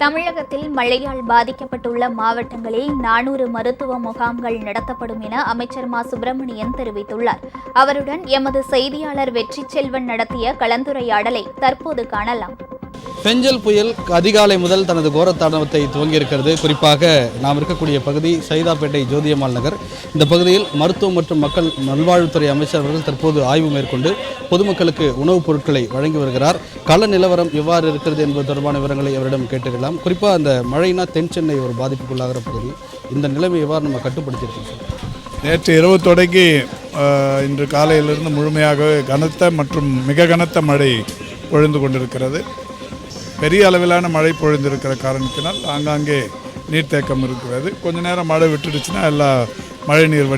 தமிழகத்தில் மழையால் பாதிக்கப்பட்டுள்ள மாவட்டங்களில் 400 மருத்துவ முகாம்கள் நடத்தப்படும் என அமைச்சர் மா சுப்பிரமணியன் தெரிவித்துள்ளார். அவருடன் எமது செய்தியாளர் வெற்றி செல்வன் நடத்திய கலந்துரையாடலை தற்போது காணலாம். பெஞ்சல் புயல் அதிகாலை முதல் தனது கோரத்தாண்டவத்தை துவங்கியிருக்கிறது. குறிப்பாக நாம் இருக்கக்கூடிய பகுதி சைதாப்பேட்டை ஜோதியம்மாள் நகர். இந்த பகுதியில் மருத்துவம் மற்றும் மக்கள் நல்வாழ்வுத்துறை அமைச்சர் அவர்கள் தற்போது ஆய்வு மேற்கொண்டு பொதுமக்களுக்கு உணவுப் பொருட்களை வழங்கி வருகிறார். கள நிலவரம் எவ்வாறு இருக்கிறது என்பது தொடர்பான விவரங்களை அவரிடம் கேட்டிருக்கலாம். குறிப்பாக அந்த மழைனா தென் சென்னை ஒரு பாதிப்புக்குள்ளாகிற பகுதி, இந்த நிலைமை எவ்வாறு நம்ம கட்டுப்படுத்தியிருக்கோம் சார்? நேற்று இரவு தொடங்கி இன்று காலையிலிருந்து முழுமையாக கனத்த மற்றும் மிக கனத்த மழை பொழிந்து கொண்டிருக்கிறது. பெரிய அளவிலான மழை பொழிந்திருக்கிற காரணத்தினால் ஆங்காங்கே நீர்த்தேக்கம் இருக்கிறது. கொஞ்ச நேரம் மழை விட்டுடுச்சுன்னா எல்லா மழை நீர்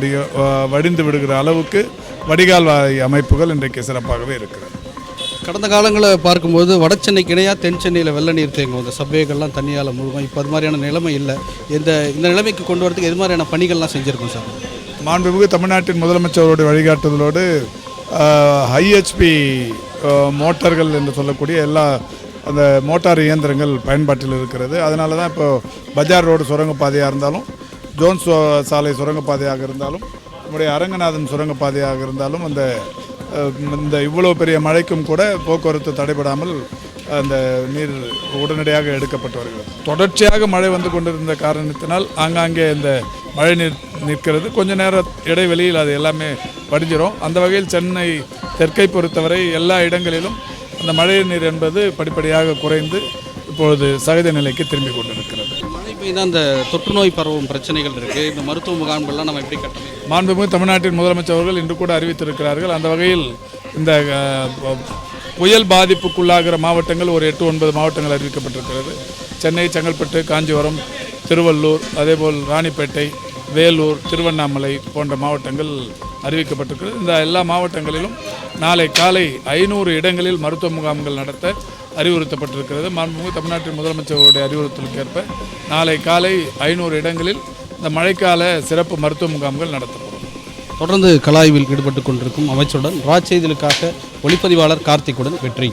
வடிந்து விடுகிற அளவுக்கு வடிகால் அமைப்புகள் இன்றைக்கு சிறப்பாகவே இருக்கிறது. கடந்த காலங்களில் பார்க்கும்போது வட சென்னைக்கு இணையாக தென் சென்னையில் வெள்ள நீர் தேங்கும், இந்த சப்வேகள்லாம் தண்ணியால் முழுகும். இப்போ அது மாதிரியான நிலைமை இல்லை. இந்த நிலைமைக்கு கொண்டு வரதுக்கு எது மாதிரியான பணிகள்லாம் செஞ்சுருக்கோம் சார்? மாண்புமிகு தமிழ்நாட்டின் முதலமைச்சரோடைய வழிகாட்டுதலோடு ஹைஹெச்பி மோட்டார்கள் என்று சொல்லக்கூடிய எல்லா அந்த மோட்டார் இயந்திரங்கள் பயன்பாட்டில் இருக்கிறது. அதனால தான் இப்போ பஜார் ரோடு சுரங்கப்பாதையாக இருந்தாலும், ஜோன்ஸ் சாலை சுரங்கப்பாதையாக இருந்தாலும், நம்முடைய அரங்கநாதன் சுரங்கப்பாதையாக இருந்தாலும் இந்த இவ்வளோ பெரிய மழைக்கும் கூட போக்குவரத்து தடைபடாமல் அந்த நீர் உடனடியாக எடுக்கப்பட்டு வருகிறது. தொடர்ச்சியாக மழை வந்து கொண்டிருந்த காரணத்தினால் ஆங்காங்கே இந்த மழை நீர் நிற்கிறது. கொஞ்ச நேர இடைவெளியில் அது எல்லாமே வடிஞ்சிரும். அந்த வகையில் சென்னை தெற்கை பொறுத்தவரை எல்லா இடங்களிலும் அந்த மழை நீர் என்பது படிப்படியாக குறைந்து இப்பொழுது சகஜ நிலைக்கு திரும்பி கொண்டிருக்கிறது. மழை பெய்து அந்த தொற்று நோய் பரவும் பிரச்சனைகள் இருக்குது. இந்த மருத்துவ முகாம்கள்லாம் நம்ம எப்படி கட்டணும்? மாண்புமிகு தமிழ்நாட்டின் முதலமைச்சர் அவர்கள் இன்று கூட அறிவித்திருக்கிறார்கள். அந்த வகையில் இந்த புயல் பாதிப்புக்குள்ளாகிற மாவட்டங்கள் ஒரு 8-9 மாவட்டங்கள் அறிவிக்கப்பட்டிருக்கிறது. சென்னை, செங்கல்பட்டு, காஞ்சிபுரம், திருவள்ளூர், அதேபோல் ராணிப்பேட்டை, வேலூர், திருவண்ணாமலை போன்ற மாவட்டங்கள் அறிவிக்கப்பட்டிருக்கிறது. இந்த எல்லா மாவட்டங்களிலும் நாளை காலை 500 இடங்களில் மருத்துவ முகாம்கள் நடத்த அறிவுறுத்தப்பட்டிருக்கிறது. மாண்புமிகு தமிழ்நாட்டின் முதலமைச்சருடைய அறிவுறுத்தலுக்கு ஏற்ப நாளை காலை 500 இடங்களில் இந்த மழைக்கால சிறப்பு மருத்துவ முகாம்கள் நடத்தப்படும். தொடர்ந்து கலாய்வில் ஈடுபட்டு கொண்டிருக்கும் அமைச்சருடன் செய்திகளுக்காக ஒளிப்பதிவாளர் கார்த்திக்குடன் வெற்றி.